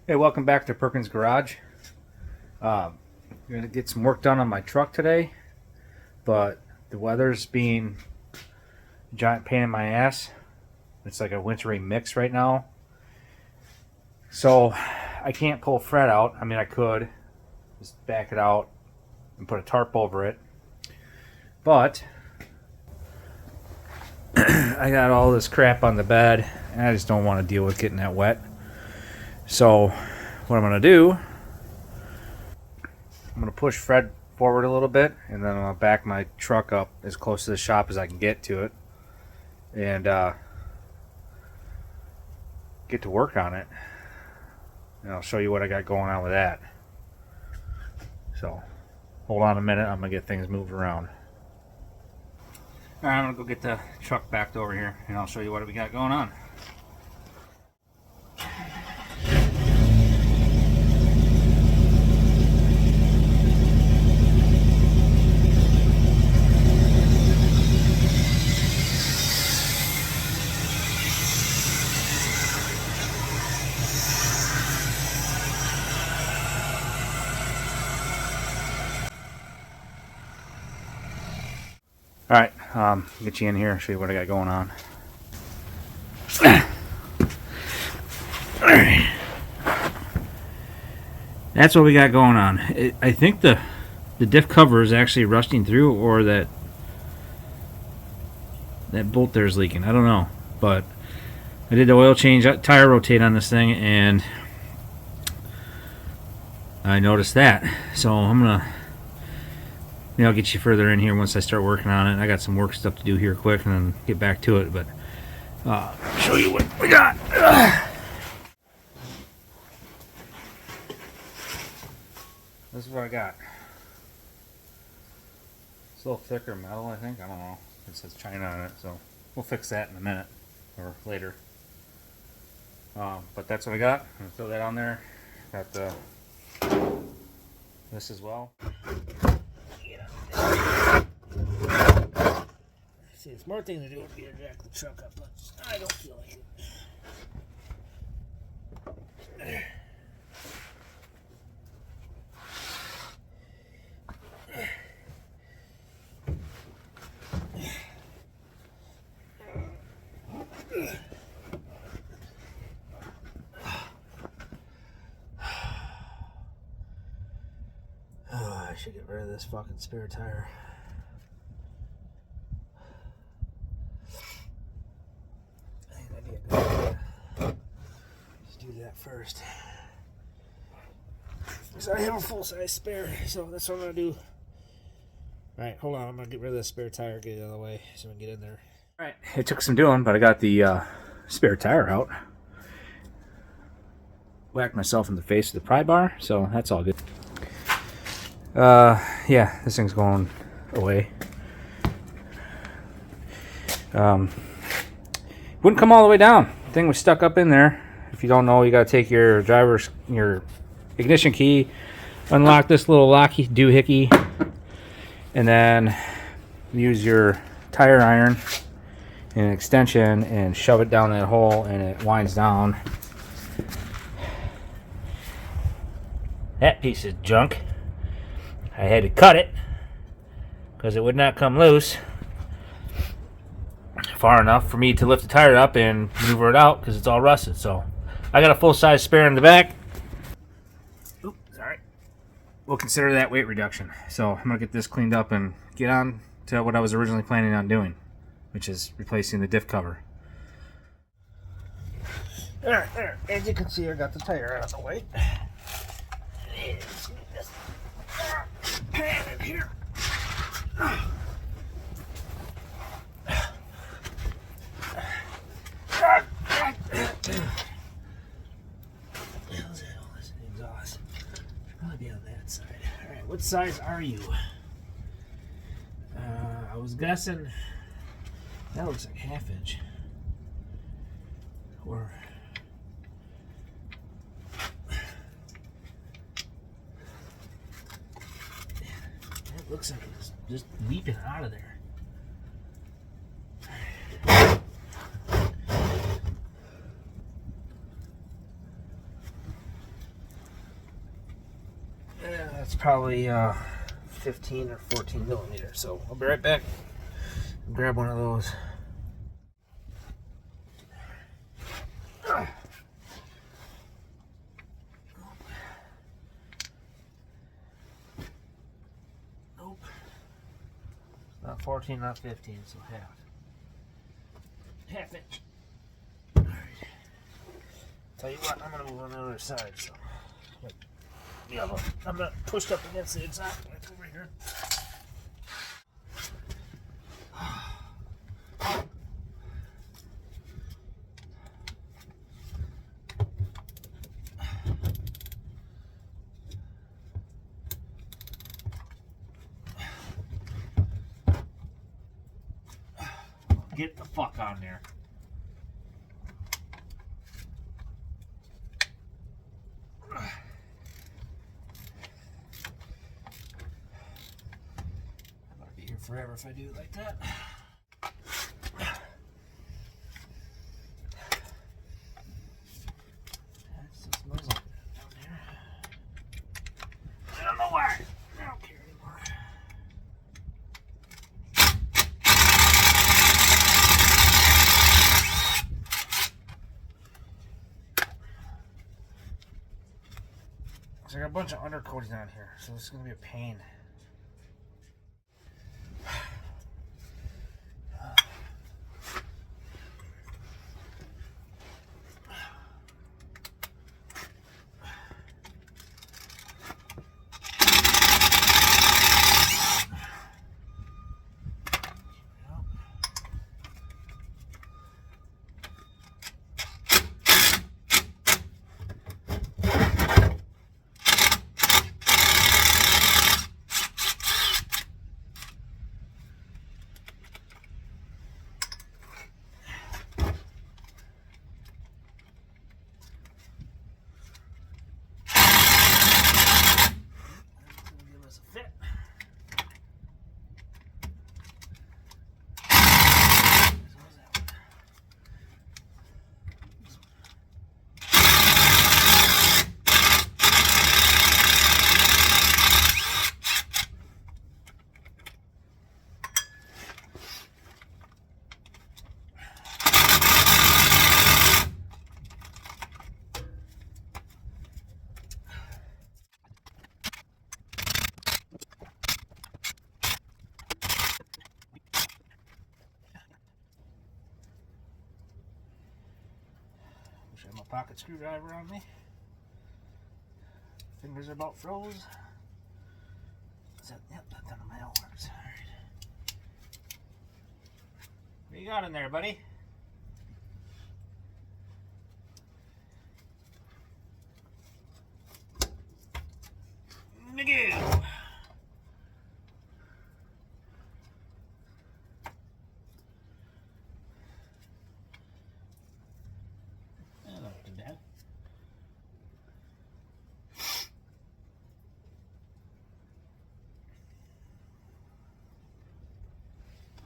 Hey, welcome back to Perkins Garage. I'm going to get some work done on my truck today, but the weather's being a giant pain in my ass. It's like a wintry mix right now. So I can't pull Fred out. I mean, I could just back it out and put a tarp over it. But I got all this crap on the bed, and I just don't want to deal with getting that wet. So what I'm going to do, I'm going to push Fred forward a little bit, and then I'm going to back my truck up as close to the shop as I can get to it, and get to work on it. And I'll show you what I got going on with that. So hold on a minute, I'm going to get things moved around. Alright, I'm going to go get the truck backed over here, and I'll show you what we got going on. Alright, get you in here and show you what I got going on. That's what we got going on. I think the diff cover is actually rusting through, or that bolt there is leaking. I don't know, but I did the oil change, tire rotate on this thing, and I noticed that. So I'm gonna, I'll get you further in here once I start working on it. I got some work stuff to do here quick, and then get back to it. But show you what we got. This is what I got. It's a little thicker metal, I think. I don't know. It says China on it, so we'll fix that in a minute or later. But that's what I got. I'm gonna throw that on there. Got this as well. See, the smart thing to do would be to jack the truck up, but I don't feel like it. I should get rid of this fucking spare tire. I think that'd be a good idea. Just do that first. Because I have a full-size spare, so that's what I'm going to do. Alright, hold on. I'm going to get rid of the spare tire, get it out of the way so we can get in there. Alright, it took some doing, but I got the spare tire out. Whacked myself in the face with the pry bar, so that's all good. Yeah, this thing's going away. Wouldn't come all the way down. The thing was stuck up in there. If you don't know, you got to take your ignition key, unlock this little locky doohickey, and then use your tire iron and an extension and shove it down that hole, and it winds down. That piece of junk, I had to cut it because it would not come loose far enough for me to lift the tire up and maneuver it out because it's all rusted. So I got a full-size spare in the back. Oops, sorry. We'll consider that weight reduction. So I'm going to get this cleaned up and get on to what I was originally planning on doing, which is replacing the diff cover. There. As you can see, I got the tire out of the way. Pan in here. Exhaust. Probably be on that side. Alright, what size are you? I was guessing that looks like 1/2 inch. Or it looks like it's just leaping out of there. That's probably 15 or 14 millimeters. So I'll be right back. Grab one of those. Nope. Not 14, not 15, so half inch. All right. Tell you what, I'm gonna move on the other side. So, yeah, I'm not pushed up against the exact point over here. Get the fuck on there. I'm gonna be here forever if I do it like that. That still smells like that down there. I don't know why. I don't care anymore. So I got a bunch of undercoating on here, so this is going to be a pain. I have my pocket screwdriver on me. Fingers are about froze. Is that, yep, that none of my all works. Alright. What you got in there, buddy? Nigga!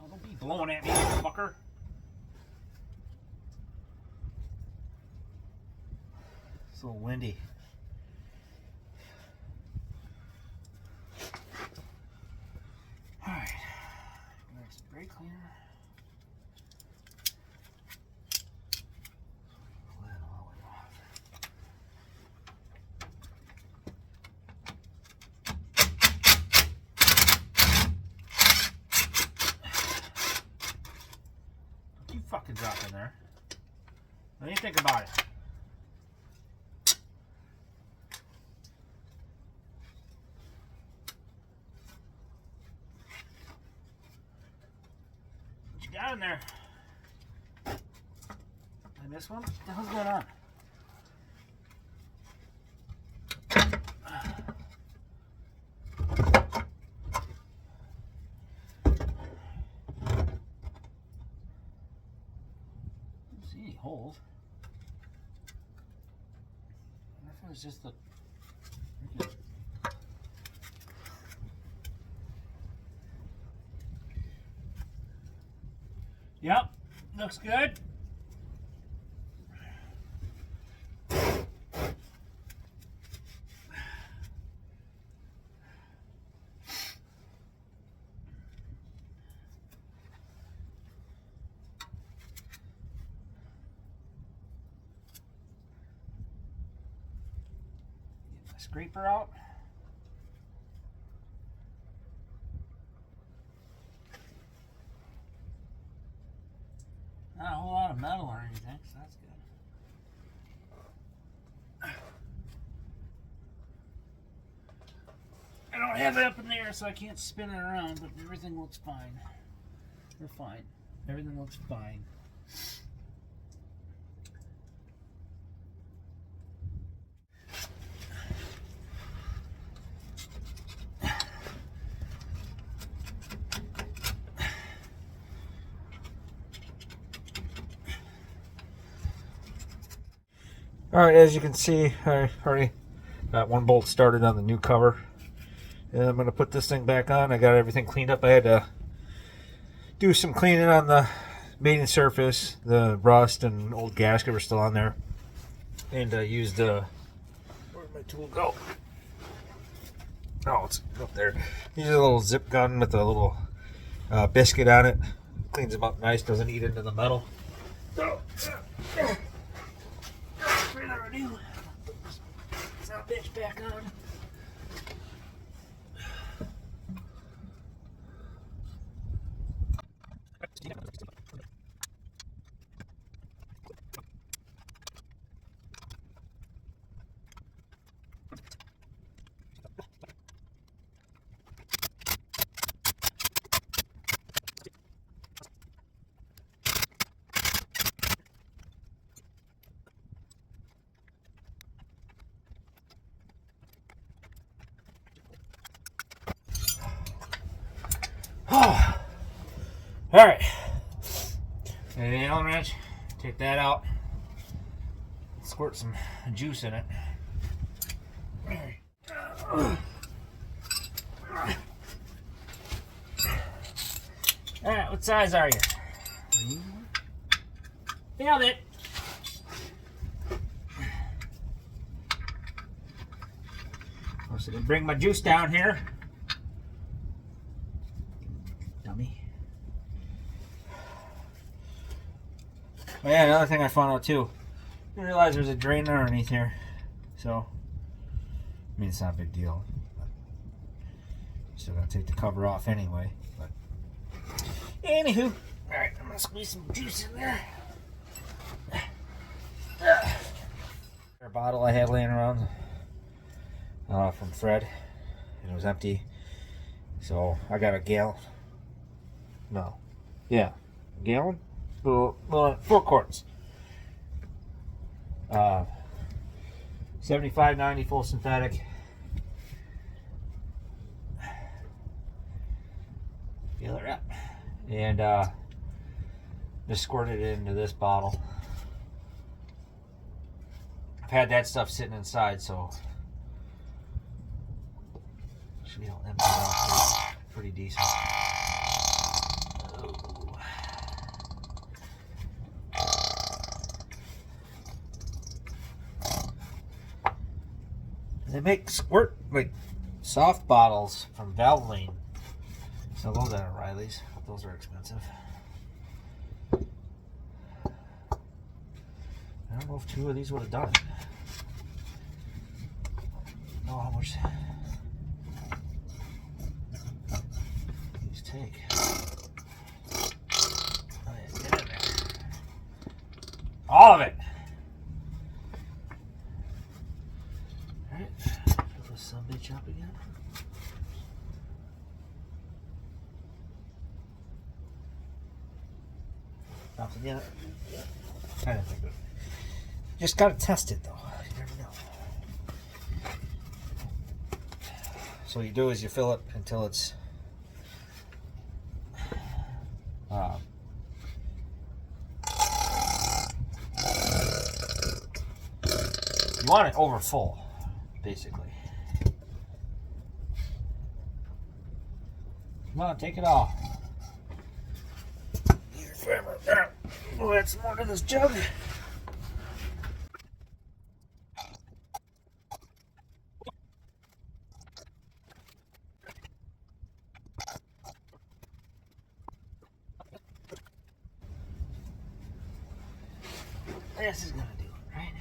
Don't be blowing at me, fucker. It's a little windy. Alright. Next brake cleaner. Pull that all the way off. You fucking drop in there. What do you think about it? What you got in there? Did I miss one? What the hell's going on? Any holes. I wonder if it was just the. Yep, looks good. scraper out. Not a whole lot of metal or anything, so that's good. I don't have it up in the air, so I can't spin it around, but everything looks fine. We're fine. Everything looks fine. Alright, as you can see, I already got one bolt started on the new cover. And I'm going to put this thing back on. I got everything cleaned up. I had to do some cleaning on the mating surface. The rust and old gasket were still on there. And I used where'd my tool go? Oh, it's up there. Use a little zip gun with a little biscuit on it. Cleans them up nice, doesn't eat into the metal. So, further ado, put this bitch back on. Alright. And the Allen wrench, take that out. Squirt some juice in it. Alright, what size are you? Nailed it. Of course, I didn't bring my juice down here. Dummy. Oh yeah, another thing I found out too. I didn't realize there's a drain underneath here. So, I mean, it's not a big deal. Still gotta take the cover off anyway. But anywho, alright, I'm gonna squeeze some juice in there. A bottle I had laying around from Fred, and it was empty. So I got a gallon. No, yeah, a gallon. 4 quarts. 75.90 full synthetic. Fill it up. And just squirted it into this bottle. I've had that stuff sitting inside, so should be able to empty it out pretty decent. They make squirt, like, soft bottles from Valvoline. So those are O'Reilly's. Those are expensive. I don't know if 2 of these would have done it. I don't know how much these take. Oh, yeah, get in there. All of it. Alright, fill this sumbitch up again. Nothing yet. I didn't think of it. Just gotta test it though. You never know. So what you do is you fill it until it's you want it over full, basically. Come on, take it off. We'll add some more to this jug. This is gonna do it, right?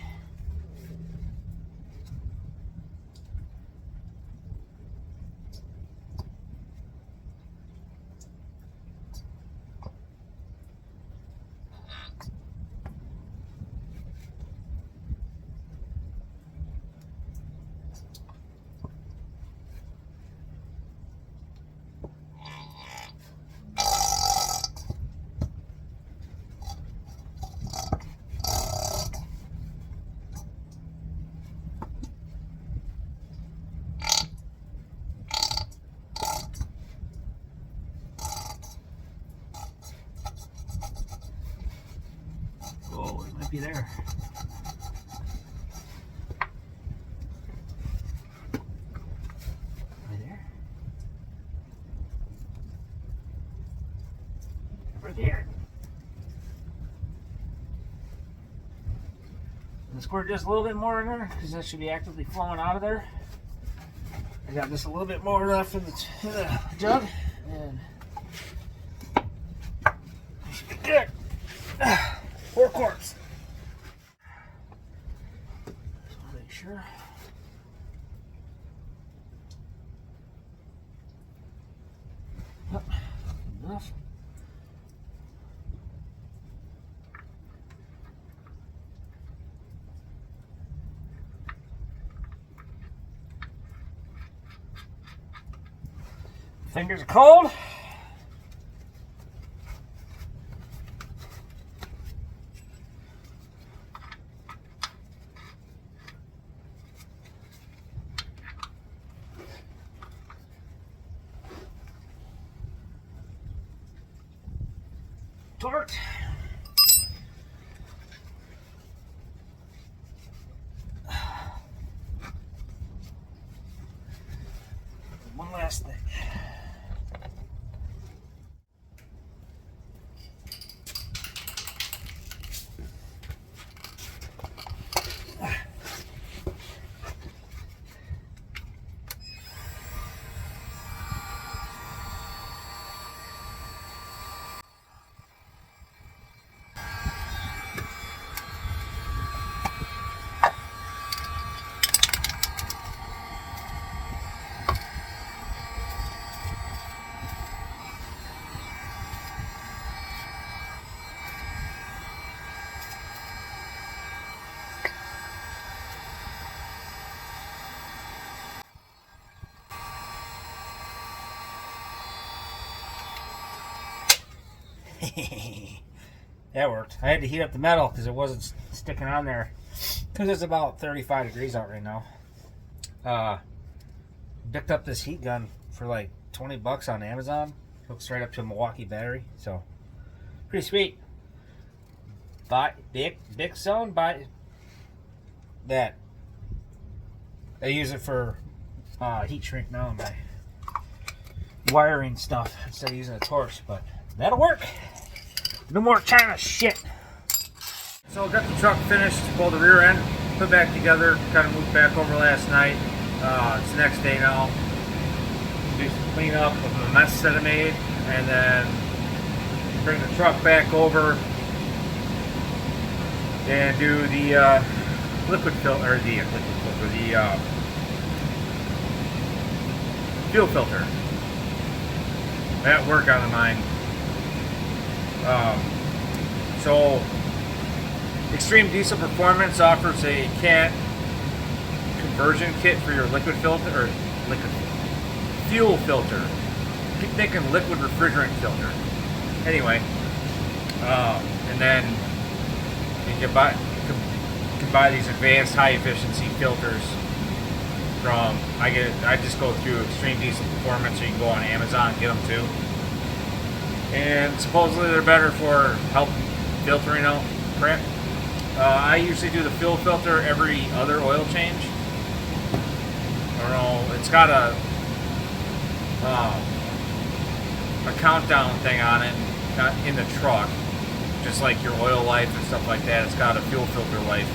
be there. Right there. Right there. And squirt just a little bit more in there because that should be actively flowing out of there. I got just a little bit more left in the jug, and should be good. 4 quarts. So make sure. Yep, enough. Fingers are cold. Torqued. One last thing. That worked. I had to heat up the metal because it wasn't sticking on there because it's about 35 degrees out right now. Picked up this heat gun for like 20 bucks on Amazon. Hooks right up to a Milwaukee battery, so pretty sweet. Buy Big Zone, buy that. I use it for heat shrink now in my wiring stuff instead of using a torch, but that'll work. No more China shit. So got the truck finished, pulled the rear end, put back together, kind of moved back over last night. It's the next day now. Do some cleanup of the mess that I made, and then bring the truck back over and do the liquid filter, or the fuel filter. That work on the mind. So Extreme Diesel Performance offers a cat conversion kit for your liquid filter, or liquid fuel filter. Keep thinking liquid refrigerant filter. Anyway, and then you can buy these advanced high efficiency filters from, I just go through Extreme Diesel Performance, or you can go on Amazon and get them too. And supposedly they're better for help filtering out crap. I usually do the fuel filter every other oil change. I don't know, it's got a countdown thing on it in the truck, just like your oil life and stuff like that. It's got a fuel filter life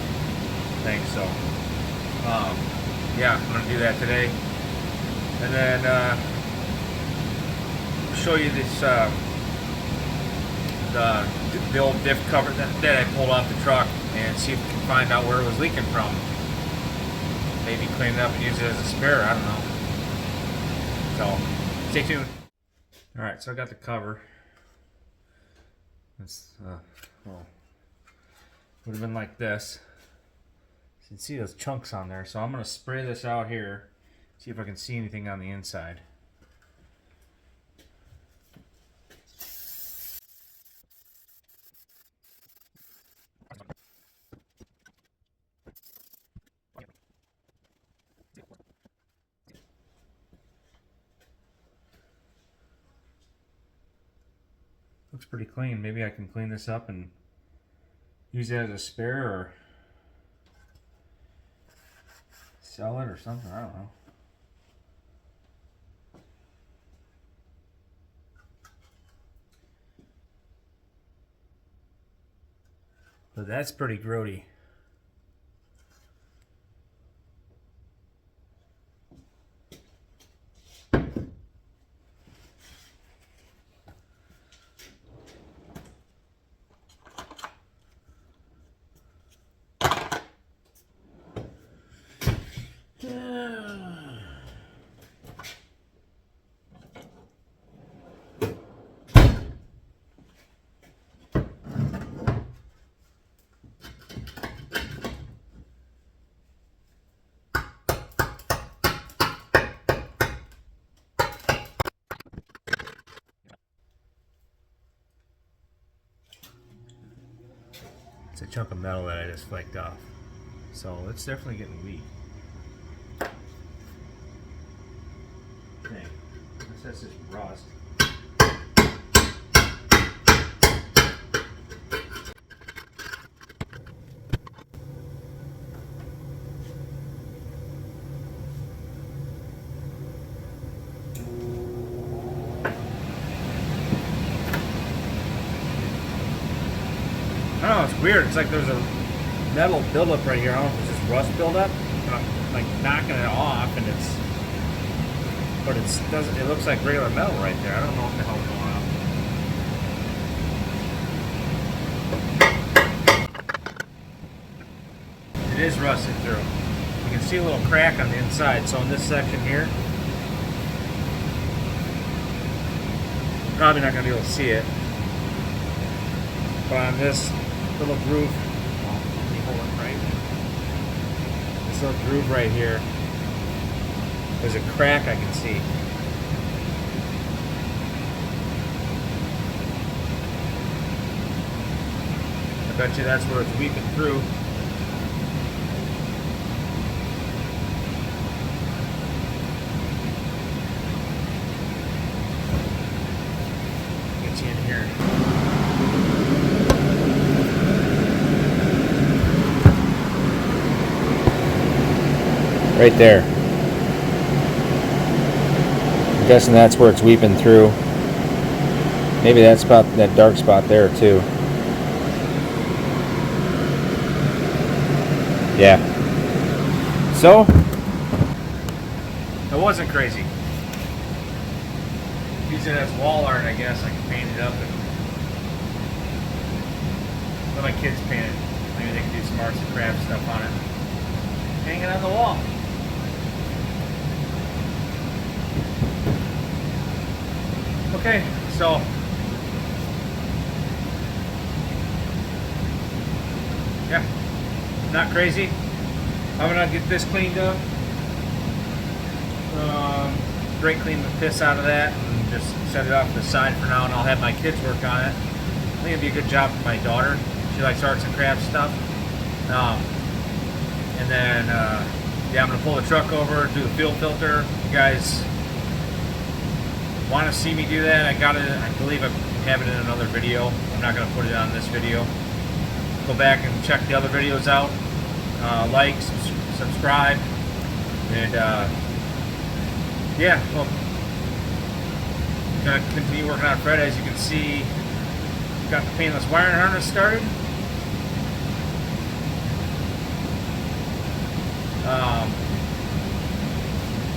thing, so yeah, I'm gonna do that today, and then show you this the old diff cover that I pulled off the truck, and see if we can find out where it was leaking from. Maybe clean it up and use it as a spare, I don't know. So stay tuned. Alright, so I got the cover. It's well, would have been like this. You can see those chunks on there, so I'm going to spray this out here, see if I can see anything on the inside. Looks pretty clean. Maybe I can clean this up and use it as a spare or sell it or something. I don't know. But that's pretty grody. It's a chunk of metal that I just flaked off. So it's definitely getting weak. Okay, I guess that's just rust. I don't know, it's weird. It's like there's a metal buildup right here. I don't know if it's just rust buildup. And I'm like knocking it off, and it looks like regular metal right there. I don't know what the hell's going on. It is rusted through. You can see a little crack on the inside. So in this section here, probably not going to be able to see it. But on this little groove, let me hold it right. This little groove right here, there's a crack I can see. I bet you that's where it's weeping through. Get you in here. Right there. I'm guessing that's where it's weeping through. Maybe that spot, that dark spot there too. Yeah. So, it wasn't crazy. Use it as wall art, I guess. I can paint it up and let my kids paint it. Maybe they can do some arts and crafts stuff on it. Hang it on the wall. Okay, so yeah, not crazy. I'm gonna get this cleaned up. Great, clean the piss out of that and just set it off to the side for now, and I'll have my kids work on it. I think it'd be a good job for my daughter. She likes arts and crafts stuff. And then yeah, I'm gonna pull the truck over, do the fuel filter. You guys want to see me do that? I believe I have it in another video. I'm not going to put it on this video. Go back and check the other videos out. Like, subscribe, and yeah, well, I'm going to continue working on Fred. As you can see, got the painless wiring harness started.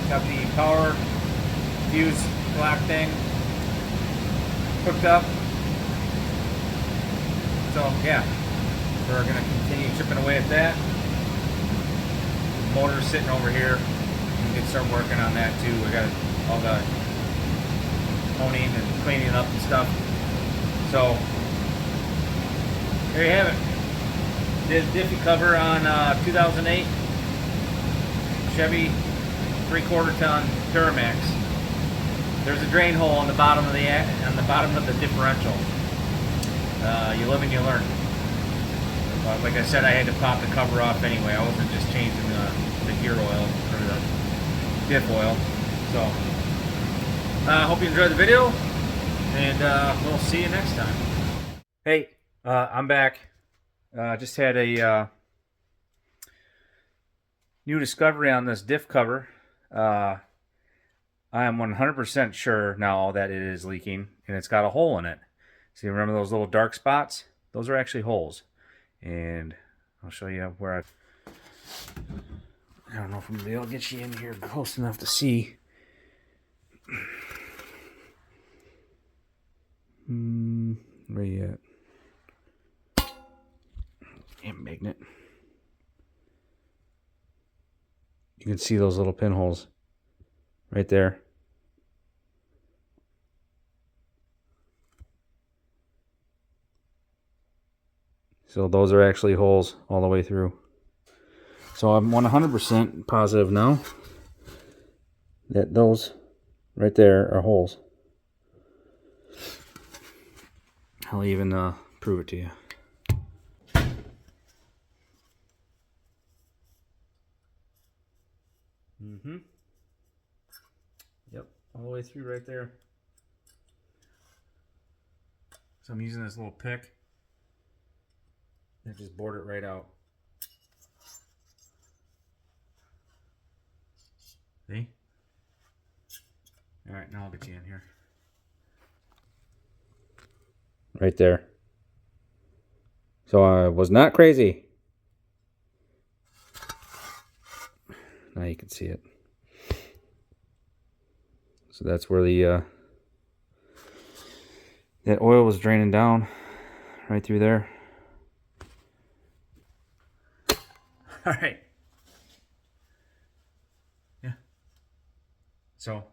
Got the power fuse black thing hooked up. So yeah, we're gonna continue chipping away at that. Motor's sitting over here. We can start working on that too. We got all the honing and cleaning up and stuff. So there you have it. Did a diffy cover on 2008 Chevy 3/4 ton Dirtymax. There's a drain hole on the bottom of the differential. You live and you learn. But like I said, I had to pop the cover off anyway. I wasn't just changing the gear oil or the diff oil. So hope you enjoyed the video, and we'll see you next time. Hey, I'm back. Just had a new discovery on this diff cover. I am 100% sure now that it is leaking, and it's got a hole in it. See, remember those little dark spots? Those are actually holes. And I'll show you where I don't know if I'm going to be able to get you in here close enough to see. Where you at? Damn magnet. You can see those little pinholes right there. So those are actually holes all the way through. So I'm 100% positive now that those right there are holes. I'll even prove it to you. Yep, all the way through right there. So I'm using this little pick and just bored it right out. See? All right, now I'll get you in here. Right there. So I was not crazy. Now you can see it. So that's where the that oil was draining down right through there. All right. Yeah. So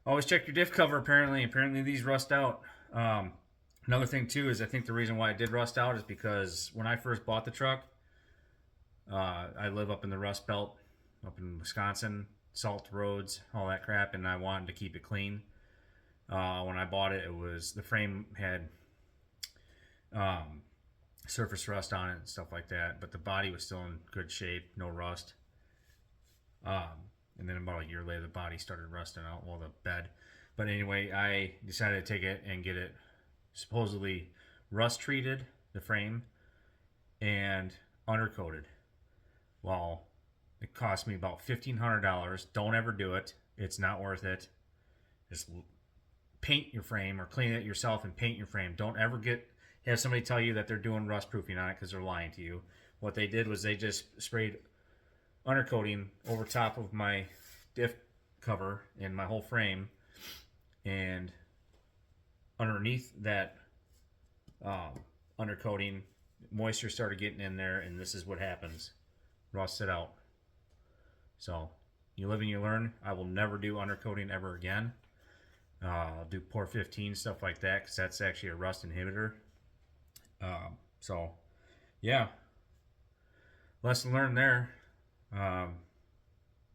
always check your diff cover. Apparently these rust out. Another thing too is I think the reason why it did rust out is because when I first bought the truck, I live up in the Rust Belt, up in Wisconsin, salt roads, all that crap, and I wanted to keep it clean. When I bought it, the frame had surface rust on it and stuff like that, but the body was still in good shape, no rust. And then about a year later, the body started rusting out, well, the bed. But anyway, I decided to take it and get it supposedly rust treated, the frame, and undercoated. Well, it cost me about $1,500. Don't ever do it. It's not worth it. Just paint your frame or clean it yourself and paint your frame. Don't ever have somebody tell you that they're doing rust proofing on it because they're lying to you. What they did was they just sprayed undercoating over top of my diff cover and my whole frame, and underneath that undercoating, moisture started getting in there, and this is what happens. Rusted out. So you live and you learn. I will never do undercoating ever again. I'll do Pore 15, stuff like that, because that's actually a rust inhibitor. So yeah, lesson learned there.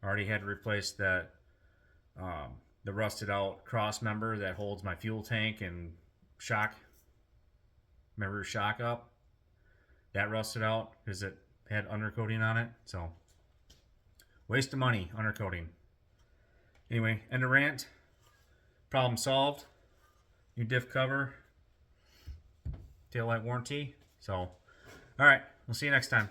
Already had to replace that the rusted out cross member that holds my fuel tank and shock. Remember shock up? That rusted out because it had undercoating on it. So waste of money, undercoating. Anyway, end of rant. Problem solved. New diff cover. Taillight warranty. So, all right. We'll see you next time.